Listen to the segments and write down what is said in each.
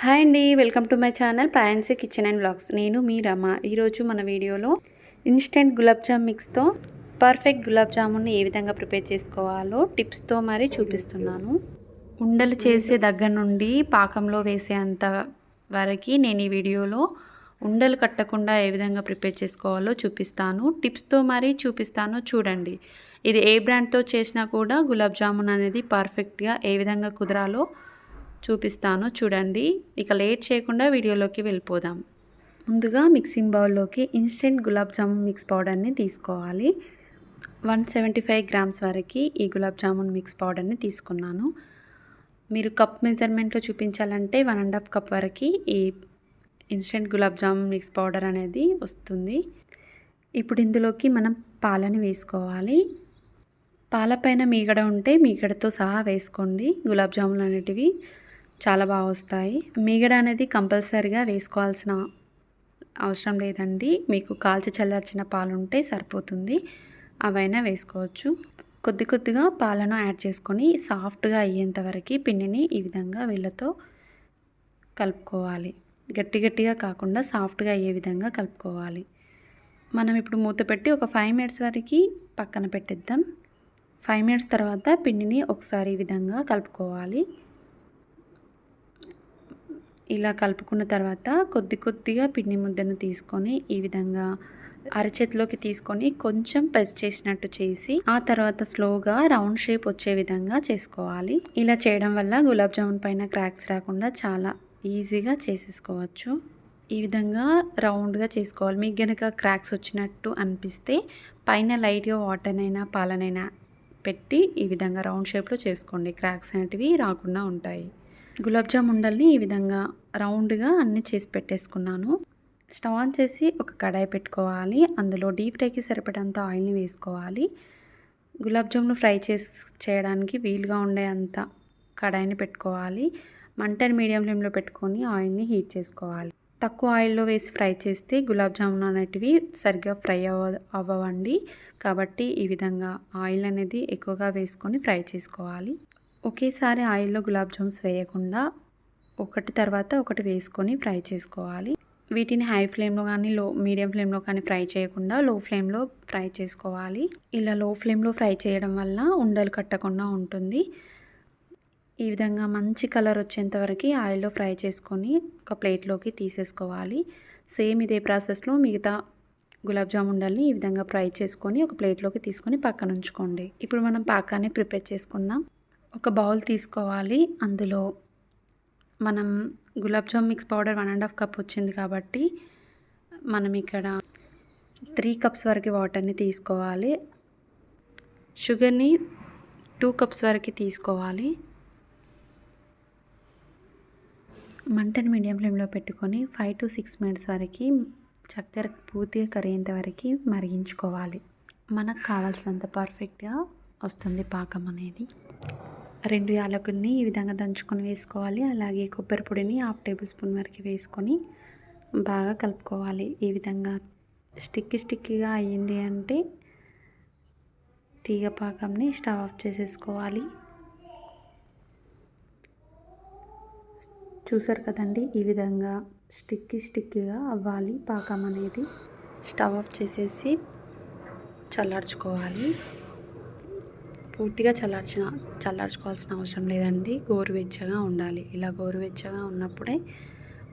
Hi అండి, welcome to my channel Priyansi kitchen and vlogs. నేను మీ రమ. ఈరోజు మన వీడియోలో ఇన్స్టెంట్ గులాబ్ జామ్ మిక్స్తో పర్ఫెక్ట్ గులాబ్ జామున్ని ఏ విధంగా ప్రిపేర్ చేసుకోవాలో టిప్స్తో మరి చూపిస్తున్నాను. ఉండలు చేసే దగ్గర నుండి పాకంలో వేసేంత వరకు నేను ఈ వీడియోలో ఉండలు కట్టకుండా ఏ విధంగా ప్రిపేర్ చేసుకోవాలో చూపిస్తాను. టిప్స్తో మరి చూపిస్తాను, చూడండి. ఇది ఏ బ్రాండ్తో చేసినా కూడా గులాబ్ జామున్ అనేది పర్ఫెక్ట్గా ఏ విధంగా కుదరాలో చూపిస్తాను, చూడండి. ఇక లేట్ చేయకుండా వీడియోలోకి వెళ్ళిపోదాం. ముందుగా మిక్సింగ్ బౌల్లోకి ఇన్స్టెంట్ గులాబ్ జామున్ మిక్స్ పౌడర్ని తీసుకోవాలి. 175 గ్రామ్స్ వరకు ఈ గులాబ్ జామున్ మిక్స్ పౌడర్ని తీసుకున్నాను. మీరు కప్ మెజర్మెంట్లో చూపించాలంటే 1.5 కప్ వరకు ఈ instant gulab jamun mix powder అనేది వస్తుంది. ఇప్పుడు ఇందులోకి మనం పాలని వేసుకోవాలి. పాలపైన మీగడ ఉంటే మీగడతో సహా వేసుకోండి. గులాబ్ జామున్ అనేటివి చాలా బాగా వస్తాయి. మీగడ అనేది కంపల్సరీగా వేసుకోవాల్సిన అవసరం లేదండి. మీకు కాల్చి చల్లార్చిన పాలు ఉంటే సరిపోతుంది, అవైనా వేసుకోవచ్చు. కొద్ది కొద్దిగా పాలను యాడ్ చేసుకొని సాఫ్ట్గా అయ్యేంత వరకు పిండిని ఈ విధంగా వీళ్ళతో కలుపుకోవాలి. గట్టి గట్టిగా కాకుండా సాఫ్ట్గా అయ్యే విధంగా కలుపుకోవాలి. మనం ఇప్పుడు మూత పెట్టి ఒక 5 మినిట్స్ వరకు పక్కన పెట్టేద్దాం. 5 మినిట్స్ తర్వాత పిండిని ఒకసారి ఈ విధంగా కలుపుకోవాలి. ఇలా కలుపుకున్న తర్వాత కొద్ది కొద్దిగా పిండి ముద్దను తీసుకొని ఈ విధంగా అరచేతిలోకి తీసుకొని కొంచెం ప్రెస్ చేసినట్టు చేసి ఆ తర్వాత స్లోగా రౌండ్ షేప్ వచ్చే విధంగా చేసుకోవాలి. ఇలా చేయడం వల్ల గులాబ్ జామున్ పైన క్రాక్స్ రాకుండా చాలా ఈజీగా చేసేసుకోవచ్చు. ఈ విధంగా రౌండ్గా చేసుకోవాలి. మీకు కనుక క్రాక్స్ వచ్చినట్టు అనిపిస్తే పైన లైట్గా వాటర్నైనా పాలనైనా పెట్టి ఈ విధంగా రౌండ్ షేప్లో చేసుకోండి. క్రాక్స్ అనేటివి రాకుండా ఉంటాయి. గులాబ్ జామ్ ఉండల్ని ఈ విధంగా రౌండ్గా అన్నీ చేసి పెట్టేసుకున్నాను. స్టవ్ ఆన్ చేసి ఒక కడాయి పెట్టుకోవాలి. అందులో డీప్ ఫ్రైకి సరిపడంత ఆయిల్ని వేసుకోవాలి. గులాబ్ జామ్ను ఫ్రై చేయడానికి వీలుగా ఉండే అంత కడాయిని పెట్టుకోవాలి. మంటని మీడియం ఫ్లేమ్లో పెట్టుకొని ఆయిల్ని హీట్ చేసుకోవాలి. తక్కువ ఆయిల్లో వేసి ఫ్రై చేస్తే గులాబ్ జామున్ అనేటివి సరిగ్గా ఫ్రై అవ్వండి. కాబట్టి ఈ విధంగా ఆయిల్ అనేది ఎక్కువగా వేసుకొని ఫ్రై చేసుకోవాలి. ఒకేసారి ఆయిల్లో గులాబ్ జామ్స్ వేయకుండా ఒకటి తర్వాత ఒకటి వేసుకొని ఫ్రై చేసుకోవాలి. వీటిని హై ఫ్లేమ్లో కానీ మీడియం ఫ్లేమ్లో కానీ ఫ్రై చేయకుండా లో ఫ్లేమ్లో ఫ్రై చేసుకోవాలి. ఇలా లో ఫ్లేమ్లో ఫ్రై చేయడం వల్ల ఉండలు కట్టకుండా ఉంటుంది. ఈ విధంగా మంచి కలర్ వచ్చేంత వరకు ఆయిల్లో ఫ్రై చేసుకొని ఒక ప్లేట్లోకి తీసేసుకోవాలి. సేమ్ ఇదే ప్రాసెస్లో మిగతా గులాబ్ జామ్ ఉండల్ని ఈ విధంగా ఫ్రై చేసుకొని ఒక ప్లేట్లోకి తీసుకొని పక్కన ఉంచుకోండి. ఇప్పుడు మనం పాకాన్ని ప్రిపేర్ చేసుకుందాం. ఒక బౌల్ తీసుకోవాలి. అందులో మనం gulab jam mix powder 1.5 cup వచ్చింది కాబట్టి మనం ఇక్కడ 3 కప్స్ వరకు వాటర్ని తీసుకోవాలి. షుగర్ని 2 కప్స్ వరకు తీసుకోవాలి. మంటని మీడియం ఫ్లేమ్లో పెట్టుకొని 5 to 6 మినిట్స్ వరకు చక్కెర పూర్తిగా కరిగేంత వరకు మరిగించుకోవాలి. మనకు కావాల్సినంత పర్ఫెక్ట్గా వస్తుంది పాకం అనేది. 2 యాలకుల్ని ఈ విధంగా దంచుకొని వేసుకోవాలి. అలాగే కొబ్బరి పొడిని 1/2 టేబుల్ స్పూన్ వరకు వేసుకొని బాగా కలుపుకోవాలి. ఈ విధంగా స్టిక్కీగా అయ్యింది అంటే తీగ పాకంని స్టవ్ ఆఫ్ చేసేసుకోవాలి. చూసారు కదండి, ఈ విధంగా స్టిక్కీగా అవ్వాలి పాకం అనేది. స్టవ్ ఆఫ్ చేసేసి చల్లార్చుకోవాలి. పూర్తిగా చల్లార్చుకోవాల్సిన అవసరం లేదండి. గోరువెచ్చగా ఉండాలి. ఇలా గోరువెచ్చగా ఉన్నప్పుడే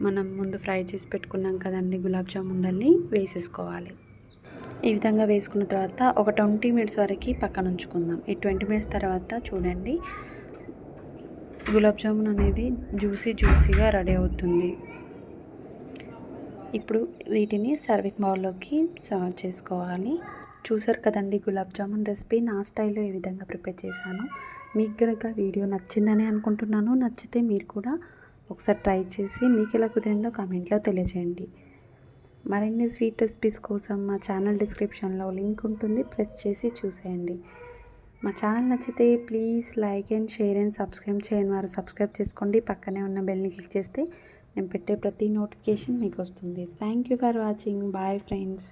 మనం ముందు ఫ్రై చేసి పెట్టుకున్నాం కదండి గులాబ్ జామ్ ఉండల్ని వేసేసుకోవాలి. ఈ విధంగా వేసుకున్న తర్వాత ఒక 20 మినిట్స్ వరకు పక్కన ఉంచుకుందాం. ఈ 20 మినిట్స్ తర్వాత చూడండి, గులాబ్ జామున్ అనేది జ్యూసీగా రెడీ అవుతుంది. ఇప్పుడు వీటిని సర్వింగ్ బౌల్లోకి సర్వ్ చేసుకోవాలి. చూసారు కదండి, గులాబ్ జామున్ రెసిపీ నా స్టైల్లో ఈ విధంగా ప్రిపేర్ చేశాను. మీకు కనుక వీడియో నచ్చిందని అనుకుంటున్నాను. నచ్చితే మీరు కూడా ఒకసారి ట్రై చేసి మీకు ఎలా కుదిరిందో కామెంట్లో తెలియజేయండి. మరిన్ని స్వీట్ రెసిపీస్ కోసం మా ఛానల్ డిస్క్రిప్షన్లో లింక్ ఉంటుంది, ప్రెస్ చేసి చూసేయండి. మా ఛానల్ నచ్చితే please like and share and subscribe చేయని వారు సబ్స్క్రైబ్ చేసుకోండి. పక్కనే ఉన్న బెల్ని క్లిక్ చేస్తే నేను పెట్టే ప్రతి నోటిఫికేషన్ మీకు వస్తుంది. Thank you for watching. Bye friends.